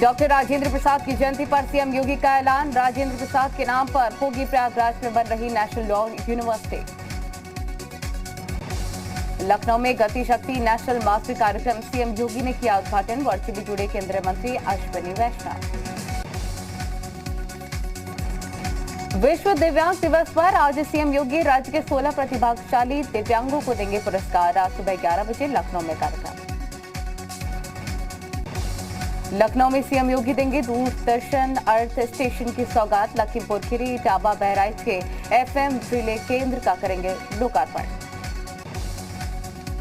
Doctor Rajendra Prasad की जयंती पर CM योगी का ऐलान, राजेंद्र प्रसाद के नाम पर होगी प्रयागराज में बन रही नेशनल लॉ यूनिवर्सिटी। लखनऊ में गति शक्ति नेशनल मास्टर कार्यक्रम सीएम योगी ने किया उद्घाटन, वर्चुअली जुड़े केंद्रीय मंत्री अश्विनी वैष्णव। विश्व दिव्यांग दिवस पर आज सीएम योगी राज्य के 16 प्रतिभाशाली दिव्यांगों को देंगे पुरस्कार। आज सुबह 11 बजे लखनऊ में कार्यक्रम। लखनऊ में सीएम योगी देंगे दूरदर्शन अर्थ स्टेशन की सौगात, लखीमपुर खीरी इटावा बहराइच के एफएम रिले केंद्र का करेंगे लोकार्पण।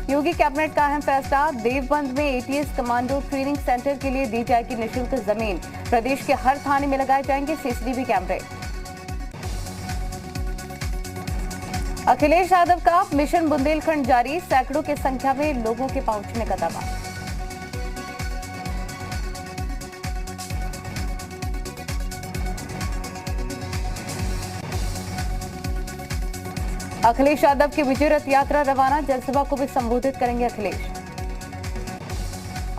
योगी कैबिनेट का अहम फैसला, देवबंद में एटीएस कमांडो ट्रेनिंग सेंटर के लिए दी जाएगी निःशुल्क जमीन, प्रदेश के हर थाने में लगाए जाएंगे सीसीटीवी कैमरे। अखिलेश यादव का मिशन बुंदेलखंड जारी, सैकड़ों की संख्या में लोगों के पहुंचने का दावा। अखिलेश यादव की विजय रथ यात्रा रवाना, जनसभा को भी संबोधित करेंगे अखिलेश।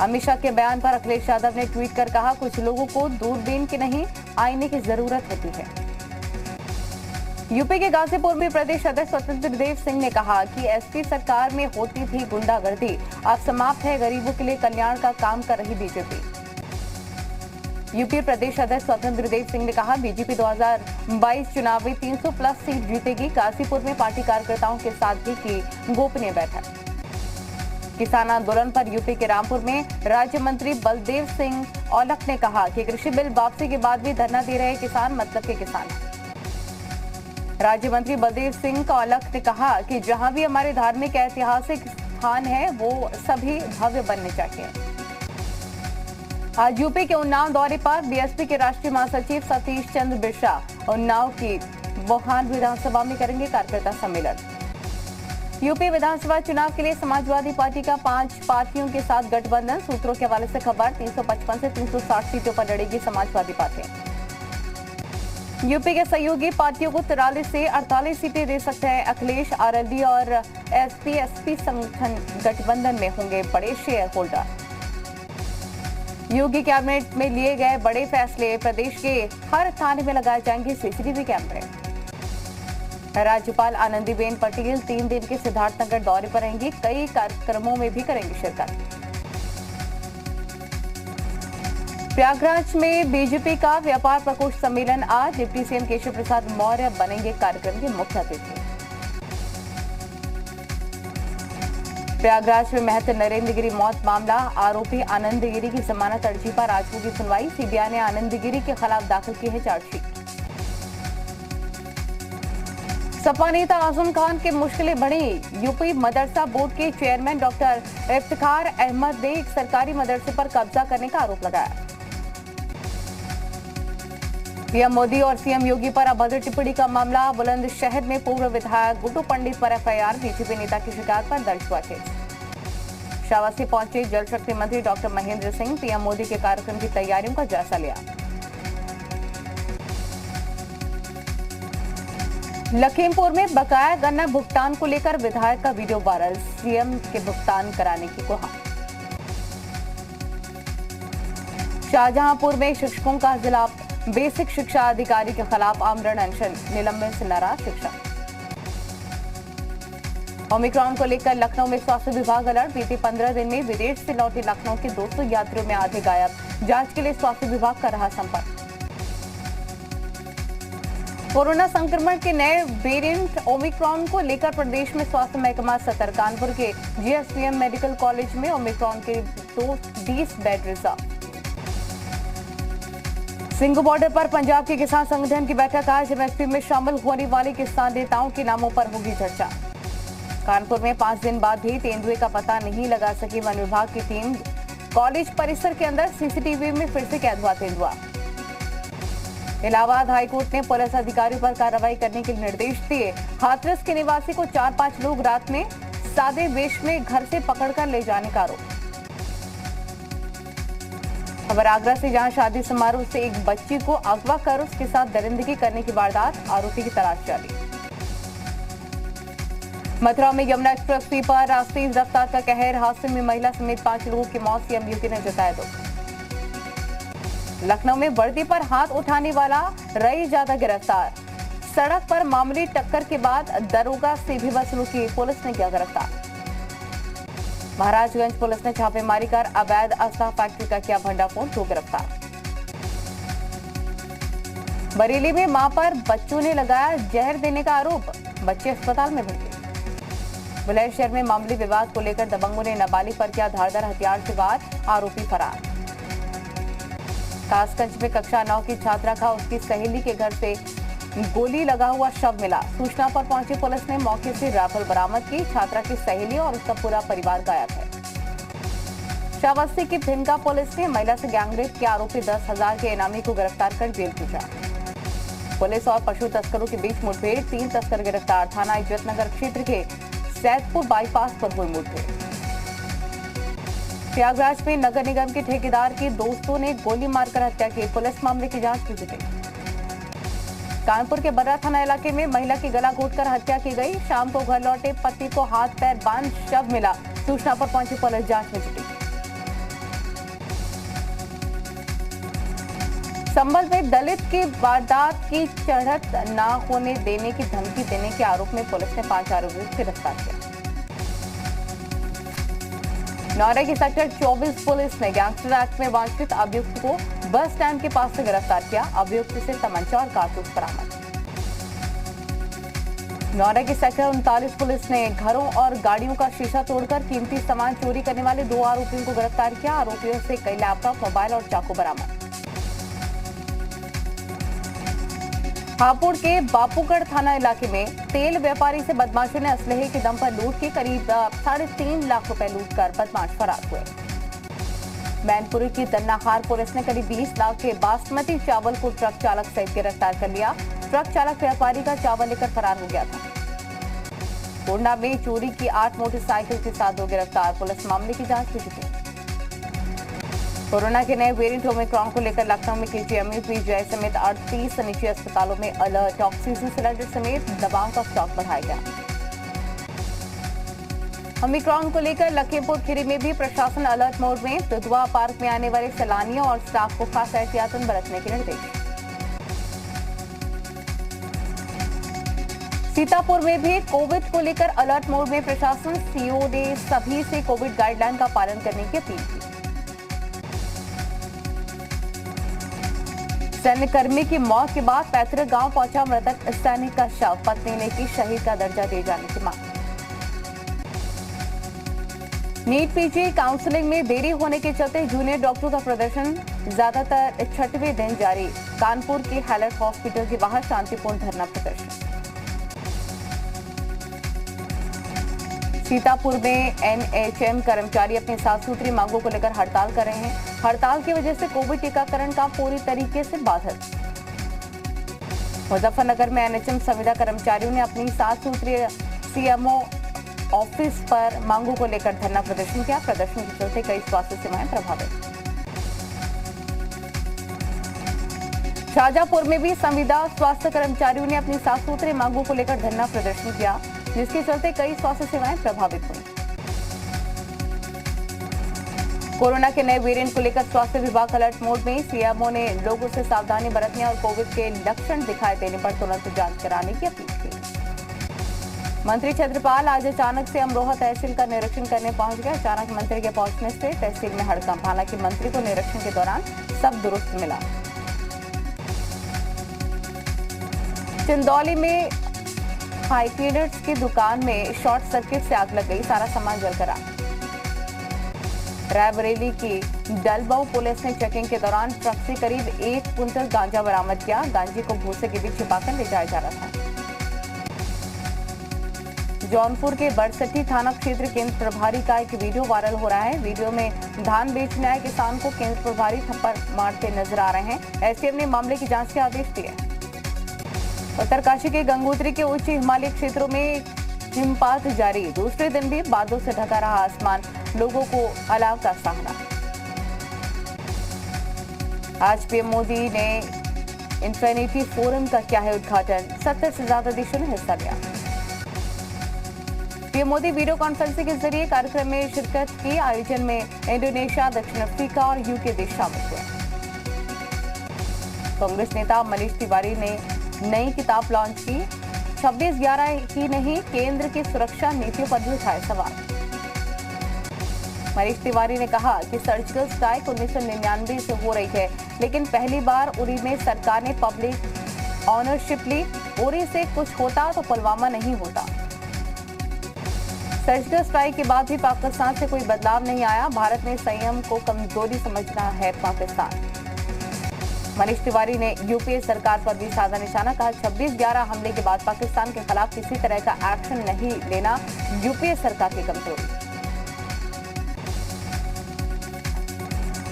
अमित शाह के बयान पर अखिलेश यादव ने ट्वीट कर कहा, कुछ लोगों को दूरबीन की नहीं आईने की जरूरत होती है। यूपी के गाजीपुर में प्रदेश अध्यक्ष स्वतंत्र देव सिंह ने कहा कि एसपी सरकार में होती थी गुंडागर्दी, अब समाप्त है, गरीबों के लिए कल्याण का काम कर रही बीजेपी। यूपी प्रदेश अध्यक्ष स्वतंत्र देव सिंह ने कहा, बीजेपी 2022 चुनाव में 300 प्लस सीट जीतेगी। गाजीपुर में पार्टी कार्यकर्ताओं के साथ भी की गोपनीय बैठक। किसान आंदोलन पर यूपी के रामपुर में राज्य मंत्री बलदेव सिंह औलख ने कहा कि कृषि बिल वापसी के बाद भी धरना दे रहे किसान मतलब के किसान। राज्य मंत्री बलदेव सिंह औलख ने कहा कि जहां भी हमारे धार्मिक ऐतिहासिक स्थान है वो सभी भव्य बनने चाहिए। आज यूपी के उन्नाव दौरे पर बीएसपी के राष्ट्रीय महासचिव सतीश चंद्र बिरसा उन्नाव की बोहान विधानसभा में करेंगे कार्यकर्ता सम्मेलन। यूपी विधानसभा चुनाव के लिए समाजवादी पार्टी का 5 पार्टियों के साथ गठबंधन, सूत्रों के हवाले से खबर, 355 से 360 सीटों पर लड़ेगी समाजवादी पार्टी। यूपी के सहयोगी पार्टियों को 43 से 48 सीटें दे सकते हैं अखिलेश। आरएलडी और एसपी संगठन गठबंधन में होंगे बड़े शेयर होल्डर। योगी कैबिनेट में लिए गए बड़े फैसले, प्रदेश के हर थाने में लगाए जाएंगे सीसीटीवी कैमरे। राज्यपाल आनंदीबेन पटेल 3 दिन के सिद्धार्थनगर दौरे पर रहेंगी, कई कार्यक्रमों में भी करेंगी शिरकत। प्रयागराज में बीजेपी का व्यापार प्रकोष्ठ सम्मेलन आज, डिप्टी सीएम केशव प्रसाद मौर्य बनेंगे कार्यक्रम के मुख्य अतिथि। प्रयागराज में महंत नरेंद्र गिरी मौत मामला, आरोपी आनंद गिरी की जमानत अर्जी पर आज होगी सुनवाई। सीबीआई ने आनंद गिरी के खिलाफ दाखिल की है चार्जशीट। सपा नेता आजम खान की मुश्किलें बढ़ी, यूपी मदरसा बोर्ड के चेयरमैन डॉक्टर इफ्तिखार अहमद ने एक सरकारी मदरसे पर कब्जा करने का आरोप लगाया। पीएम मोदी और सीएम योगी पर अभद्र टिप्पणी का मामला, बुलंदशहर में पूर्व विधायक गुड्डू पंडित पर एफआईआर, बीजेपी नेता की शिकायत पर दर्ज हुआ केस। शाबाशी पहुंचे जल शक्ति मंत्री डॉक्टर महेंद्र सिंह, पीएम मोदी के कार्यक्रम की तैयारियों का जायजा लिया। लखीमपुर में बकाया गन्ना भुगतान को लेकर विधायक का वीडियो वायरल, सीएम के भुगतान कराने की गुहार। शाहजहांपुर में शिक्षकों का जिला बेसिक शिक्षा अधिकारी के खिलाफ आमरण अनशन, निलंबन से नाराज शिक्षक। ओमिक्रॉन को लेकर लखनऊ में स्वास्थ्य विभाग अलर्ट, बीते 15 दिन में विदेश से लौटे लखनऊ के 200 यात्रियों में आधे गायब, जांच के लिए स्वास्थ्य विभाग कर रहा संपर्क। कोरोना संक्रमण के नए वेरिएंट ओमिक्रॉन को लेकर प्रदेश में स्वास्थ्य महकमा सतर्क, कानपुर के जीएसवीएम मेडिकल कॉलेज में ओमिक्रॉन के 20 बेड रिजर्व। सिंघू बॉर्डर पर पंजाब के किसान संगठन की बैठक आज, एमएसपी में शामिल होने वाले किसान नेताओं के नामों पर होगी चर्चा। कानपुर में 5 दिन बाद भी तेंदुए का पता नहीं लगा सकी वन विभाग की टीम, कॉलेज परिसर के अंदर सीसीटीवी में फिर से कैद हुआ तेंदुआ। इलाहाबाद हाईकोर्ट ने पुलिस अधिकारियों पर कार्रवाई करने के निर्देश दिए, हाथरस के निवासी को 4-5 लोग रात में सादे वेश में घर से पकड़कर ले जाने का आरोप। खबर आगरा से, जहां शादी समारोह से एक बच्ची को अगवा कर उसके साथ दरिंदगी करने की वारदात, आरोपी की तलाश जारी। मथुरा में यमुना एक्सप्रेस वे पर तेज रफ्तार का कहर, हादसे में महिला समेत 5 लोगों की मौत, सीएम योगी ने जताया दुख। लखनऊ में वर्दी पर हाथ उठाने वाला रईस ज्यादा गिरफ्तार। सड़क पर मामूली टक्कर के बाद दरोगा से भी वसूल की, पुलिस ने किया गिरफ्तार। महाराजगंज पुलिस ने छापेमारी कर अवैध असला फैक्ट्री का किया भंडाफोड़, 2 गिरफ्तार। बरेली में मां पर बच्चों ने लगाया जहर देने का आरोप, बच्चे अस्पताल में भर्ती। बुलंदशहर में मामूली विवाद को लेकर दबंगों ने नाबालिग पर किया धारदार हथियार से वार, आरोपी फरार। कासगंज में कक्षा 9 की छात्रा का उसकी सहेली के घर से गोली लगा हुआ शव मिला। सूचना पर पहुंची पुलिस ने मौके से राइफल बरामद की। छात्रा की सहेली और उसका पूरा परिवार गायब है। श्रावस्ती की भिनगा पुलिस ने महिला से गैंगरेप के आरोपी 10,000 के इनामी को गिरफ्तार कर जेल भेजा। पुलिस और पशु तस्करों के बीच मुठभेड़, 3 तस्कर गिरफ्तार। थाना इज्जतनगर क्षेत्र के सैदपुर बाईपास पर हुई मुठभेड़। प्रयागराज में नगर निगम के ठेकेदार के दोस्तों ने गोली मारकर हत्या की, पुलिस मामले की जांच में जुटी। कानपुर के बर्रा थाना इलाके में महिला की गला घोटकर हत्या की गई। शाम को घर लौटे पति को हाथ पैर बांध शव मिला। सूचना पर पहुंची पुलिस जांच में जुटी। संभल में दलित की वारदात की चढ़त न होने देने की धमकी देने के आरोप में पुलिस ने 5 आरोपियों को गिरफ्तार किया। नौरे की सेक्टर 24 पुलिस ने गैंगस्टर एक्ट में वांछित अभियुक्त को बस स्टैंड के पास से गिरफ्तार किया। अभियुक्त से तमंचा और कारतूस बरामद। नौरे की सेक्टर 39 पुलिस ने घरों और गाड़ियों का शीशा तोड़कर कीमती सामान चोरी करने वाले 2 आरोपियों को गिरफ्तार किया। आरोपियों से कई लैपटॉप, मोबाइल और चाकू बरामद। हापुड़ के बापूगढ़ थाना इलाके में तेल व्यापारी से बदमाशों ने असलहे के दम पर लूट की करीब 3.5 लाख रुपए लूटकर बदमाश फरार हुए। मैनपुरी की दन्नाहार पुलिस ने करीब 20 लाख के बासमती चावल को ट्रक चालक सहित गिरफ्तार कर लिया। ट्रक चालक व्यापारी का चावल लेकर फरार हो गया था। गोंडा में चोरी की 8 मोटरसाइकिल के साथ 2 गिरफ्तार, पुलिस मामले की जांच में जुटी। कोरोना के नए वेरिएंट ओमिक्रॉन को लेकर लखनऊ में केजीएमयू, पीजीआई समेत 38 निजी अस्पतालों में अलर्ट। ऑक्सीजन सिलेंडर समेत दवाओं का स्टॉक बढ़ाया गया। ओमिक्रॉन को लेकर लखीमपुर खीरी में भी प्रशासन अलर्ट मोड में। दुधवा पार्क में आने वाले सैलानियों और स्टाफ को खास एहतियातन बरतने के निर्देश। सीतापुर में भी कोविड को लेकर अलर्ट मोड में प्रशासन। सीओ ने सभी से कोविड गाइडलाइन का पालन करने की अपील की। सैन्य कर्मी की मौत के बाद पैतृक गांव पहुंचा मृतक सैनिक का शव, पत्नी ने की शहीद का दर्जा दिए जाने की मांग। नीट पीजी काउंसलिंग में देरी होने के चलते जूनियर डॉक्टरों का प्रदर्शन ज्यादातर 6वें दिन जारी। कानपुर के हाईलाइट हॉस्पिटल के बाहर शांतिपूर्ण धरना प्रदर्शन। सीतापुर में एनएचएम कर्मचारी अपनी 7 सूत्री मांगों को लेकर हड़ताल कर रहे हैं। हड़ताल की वजह से कोविड टीकाकरण का पूरी तरीके से बाधित। मुजफ्फरनगर में एनएचएम संविदा कर्मचारियों ने अपनी 7 सूत्रीय सीएमओ ऑफिस पर मांगों को लेकर धरना प्रदर्शन किया। प्रदर्शन के चलते कई स्वास्थ्य सेवाएं प्रभावित। शाहजहांपुर में भी संविदा स्वास्थ्य कर्मचारियों ने अपनी 7 सूत्रीय मांगों को लेकर धरना प्रदर्शन किया, जिसके चलते कई स्वास्थ्य सेवाएं प्रभावित हुई। कोरोना के नए वेरिएंट को लेकर स्वास्थ्य विभाग अलर्ट मोड में। सीएमओ ने लोगों से सावधानी बरतने और कोविड के लक्षण दिखाई देने पर तुरंत जांच कराने की अपील की। मंत्री क्षेत्रपाल आज अचानक से अमरोहा तहसील का निरीक्षण करने पहुंच गए। अचानक मंत्री के पहुंचने से तहसील में हड़कंप। हालांकि मंत्री को निरीक्षण के दौरान सब दुरुस्त मिला। चंदौली में हाईपीडर्स की दुकान में शॉर्ट सर्किट से आग लग गई, सारा सामान जलकर आग। रायबरेली की डलबऊ पुलिस ने चेकिंग के दौरान ट्रक से करीब 1 क्विंटल गांजा बरामद किया। गांजे को भूसे के बीच छिपाकर ले जाया जा रहा था। जौनपुर के बरसठी थाना क्षेत्र केंद्र प्रभारी का एक वीडियो वायरल हो रहा है। वीडियो में धान बेचने आए किसान को केंद्र प्रभारी थप्पड़ मारते नजर आ रहे हैं। एसडीएम ने मामले की जांच के आदेश दिए। उत्तरकाशी के गंगोत्री के उच्च हिमालयी क्षेत्रों में हिमपात जारी। दूसरे दिन भी बादलों से ढका रहा आसमान, लोगों को अलाव का सामना। आज पीएम मोदी ने इन्फिनिटी फोरम का किया है उद्घाटन। 70 से ज्यादा देशों ने हिस्सा लिया। पीएम मोदी वीडियो कॉन्फ्रेंसिंग के जरिए कार्यक्रम में शिरकत की। आयोजन में इंडोनेशिया, दक्षिण अफ्रीका और यूके देश शामिल हुए। कांग्रेस नेता मनीष तिवारी ने नई किताब लॉन्च की। 26/11 ही नहीं, केंद्र की सुरक्षा नीतियों पर भी उठाए सवाल। मनीष तिवारी ने कहा कि सर्जिकल स्ट्राइक 1999 से हो रही है, लेकिन पहली बार उरी में सरकार ने पब्लिक ऑनरशिप ली। उरी से कुछ होता तो पुलवामा नहीं होता। सर्जिकल स्ट्राइक के बाद भी पाकिस्तान से कोई बदलाव नहीं आया। भारत ने संयम को कमजोरी समझना है पाकिस्तान। मनीष तिवारी ने यूपीए सरकार पर भी साधा निशाना। कहा 26/11 हमले के बाद पाकिस्तान के खिलाफ किसी तरह का एक्शन नहीं लेना यूपीए सरकार की कमजोरी।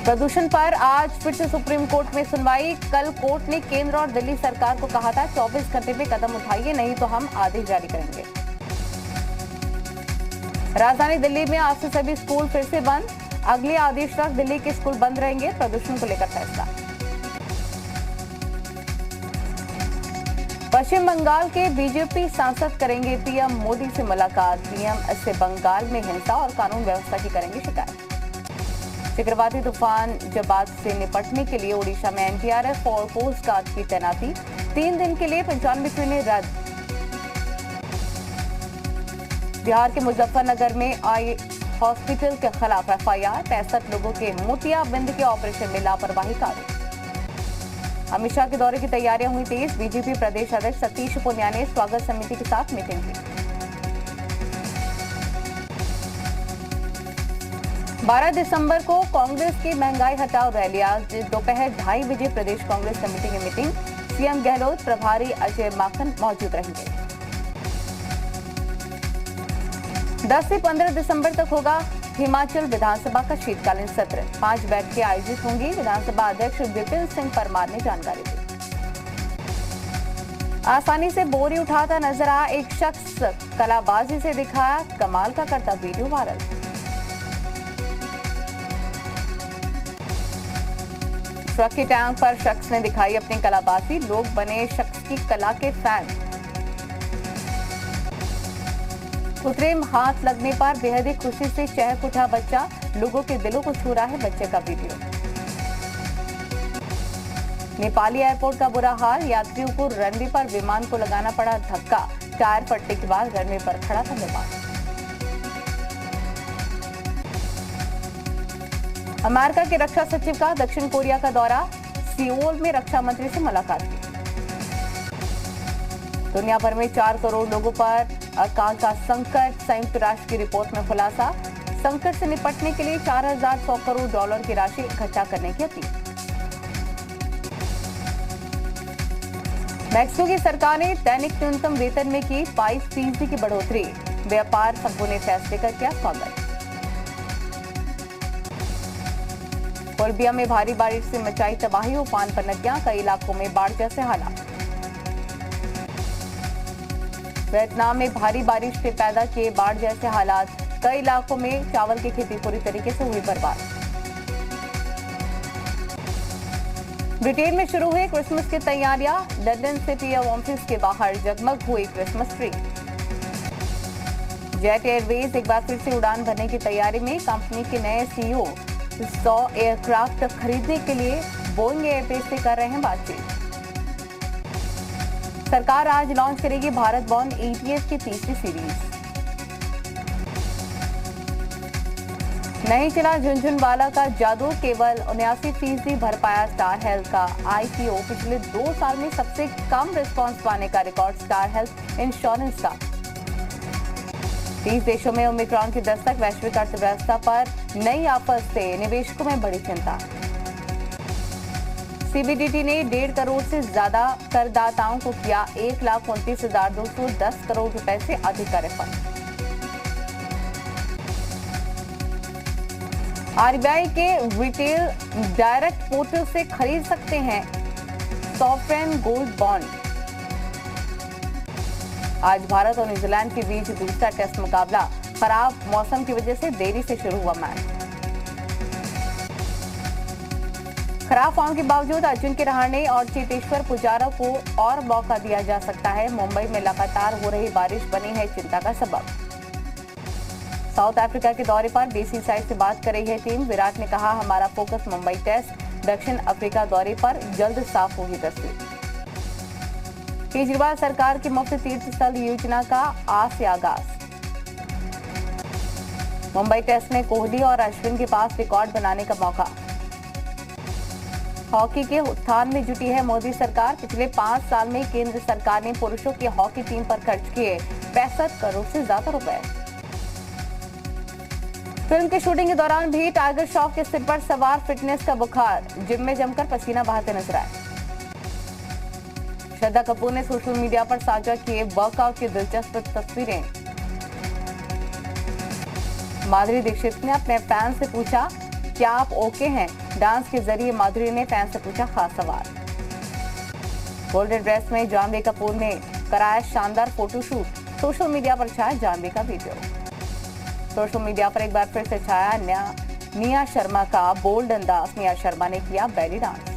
प्रदूषण पर आज फिर से सुप्रीम कोर्ट में सुनवाई। कल कोर्ट ने केंद्र और दिल्ली सरकार को कहा था 24 घंटे में कदम उठाइए, नहीं तो हम आदेश जारी करेंगे। राजधानी दिल्ली में आज से सभी स्कूल फिर से बंद। अगले आदेश तक दिल्ली के स्कूल बंद रहेंगे। प्रदूषण को लेकर फैसला। पश्चिम बंगाल के बीजेपी सांसद करेंगे पीएम मोदी से मुलाकात। पीएम से बंगाल में हिंसा और कानून व्यवस्था की करेंगे शिकायत। चक्रवाती तूफान जबात से निपटने के लिए ओडिशा में एनडीआरएफ और कोस्ट गार्ड की तैनाती। 3 दिन के लिए 95 ट्रेनें रद्द। बिहार के मुजफ्फरनगर में आई हॉस्पिटल के खिलाफ एफआईआर। 65 लोगों के मोतियाबिंद के ऑपरेशन में लापरवाही का आरोप। अमित शाह के दौरे की तैयारियां हुई तेज। बीजेपी प्रदेश अध्यक्ष सतीश पूनिया ने स्वागत समिति के साथ मीटिंग की। 12 दिसंबर को कांग्रेस की महंगाई हटाओ रैली। आज दोपहर 2:30 बजे प्रदेश कांग्रेस कमेटी की मीटिंग। सीएम गहलोत, प्रभारी अजय माकन मौजूद रहेंगे। 10 से 15 दिसंबर तक होगा हिमाचल विधानसभा का शीतकालीन सत्र। 5 बैठकें आयोजित होंगी। विधानसभा अध्यक्ष विपिन सिंह परमार ने जानकारी दी। आसानी से बोरी उठाता नजर आया एक शख्स, कलाबाजी से दिखाया कमाल का करता वीडियो वायरल। ट्रक की टैंक पर शख्स ने दिखाई अपनी कलाबाजी। लोग बने शख्स की कला के फैन। कृत्रिम हाथ लगने पर बेहद ही खुशी से चहक उठा बच्चा। लोगों के दिलों को छू रहा है बच्चे का वीडियो। नेपाली एयरपोर्ट का बुरा हाल। यात्रियों को रनवे पर विमान को लगाना पड़ा धक्का। टायर फटने के बाद रनवे पर खड़ा था विमान। अमेरिका के रक्षा सचिव का दक्षिण कोरिया का दौरा। सियोल में रक्षा मंत्री से मुलाकात की। दुनिया भर में 4 करोड़ लोगों पर अकाल का संकट। संयुक्त राष्ट्र की रिपोर्ट में खुलासा। संकट से निपटने के लिए 4100 करोड़ डॉलर की राशि इकट्ठा करने की अपील। मैक्सिको की सरकार ने दैनिक न्यूनतम वेतन में की 22% की बढ़ोतरी। व्यापार संघों ने फैसले का किया स्वागत। कोलंबिया में भारी बारिश से मचाई तबाही। उफान पर नदियां। कई इलाकों में बाढ़ जैसे हालात। वियतनाम में भारी बारिश से पैदा किए बाढ़ जैसे हालात। कई इलाकों में चावल की खेती पूरी तरीके से हुई बर्बाद। ब्रिटेन में शुरू हुई क्रिसमस की तैयारियां। लंदन से पीएम ऑफिस के बाहर जगमग हुई क्रिसमस ट्री। जेट एयरवेज एक बार फिर से उड़ान भरने की तैयारी में। कंपनी के नए सीईओ 100 एयरक्राफ्ट खरीदने के लिए बोइंग एयरबेस से कर रहे हैं बातचीत। सरकार आज लॉन्च करेगी भारत बॉन्ड ETF की तीसरी सीरीज। नहीं चला झुनझुनवाला का जादू। केवल 79% भर पाया स्टार हेल्थ का IPO। पिछले 2 साल में सबसे कम रिस्पांस पाने का रिकॉर्ड स्टार हेल्थ इंश्योरेंस का। 30 देशों में ओमिक्रॉन की दस्तक। वैश्विक अर्थव्यवस्था पर नई आफत से निवेशकों में बड़ी चिंता। CBDT ने 1.5 करोड़ से ज्यादा करदाताओं को किया 1,29,210 करोड़ रुपए से अधिक का रिफंड। RBI के रिटेल डायरेक्ट पोर्टल से खरीद सकते हैं सॉवरेन गोल्ड बॉन्ड। आज भारत और न्यूजीलैंड के बीच दूसरा टेस्ट मुकाबला। खराब मौसम की वजह से देरी से शुरू हुआ मैच। खराब फॉर्म के बावजूद अजिंक्य रहाणे और चेतेश्वर पुजारा को और मौका दिया जा सकता है। मुंबई में लगातार हो रही बारिश बनी है चिंता का सबब। साउथ अफ्रीका के दौरे पर BCCI से बात कर रही है टीम। विराट ने कहा हमारा फोकस मुंबई टेस्ट दक्षिण अफ्रीका दौरे पर जल्द साफ होगी तस्वीर। केजरीवाल सरकार की मुफ्त तीर्थ स्थल योजना का आज से आगाज। मुंबई टेस्ट में कोहली और अश्विन के पास रिकॉर्ड बनाने का मौका। हॉकी के उत्थान में जुटी है मोदी सरकार। पिछले 5 साल में केंद्र सरकार ने पुरुषों की हॉकी टीम पर खर्च किए 65 करोड़ से ज्यादा रुपए। फिल्म की शूटिंग के दौरान भी टाइगर श्रॉफ के सिर पर सवार फिटनेस का बुखार, जिम में जमकर पसीना बहाते नजर आए। श्रद्धा कपूर ने सोशल मीडिया पर साझा किए वर्कआउट की दिलचस्प तस्वीरें। माधुरी दीक्षित ने अपने फैन से पूछा, क्या आप ओके हैं? डांस के जरिए माधुरी ने फैन से पूछा खास सवाल। गोल्डन ड्रेस में जानवी कपूर ने कराया शानदार फोटोशूट। सोशल मीडिया पर छाया जानवी का वीडियो। सोशल मीडिया पर एक बार फिर से छाया निया शर्मा का बोल्ड अंदाज। निया शर्मा ने किया बेली डांस।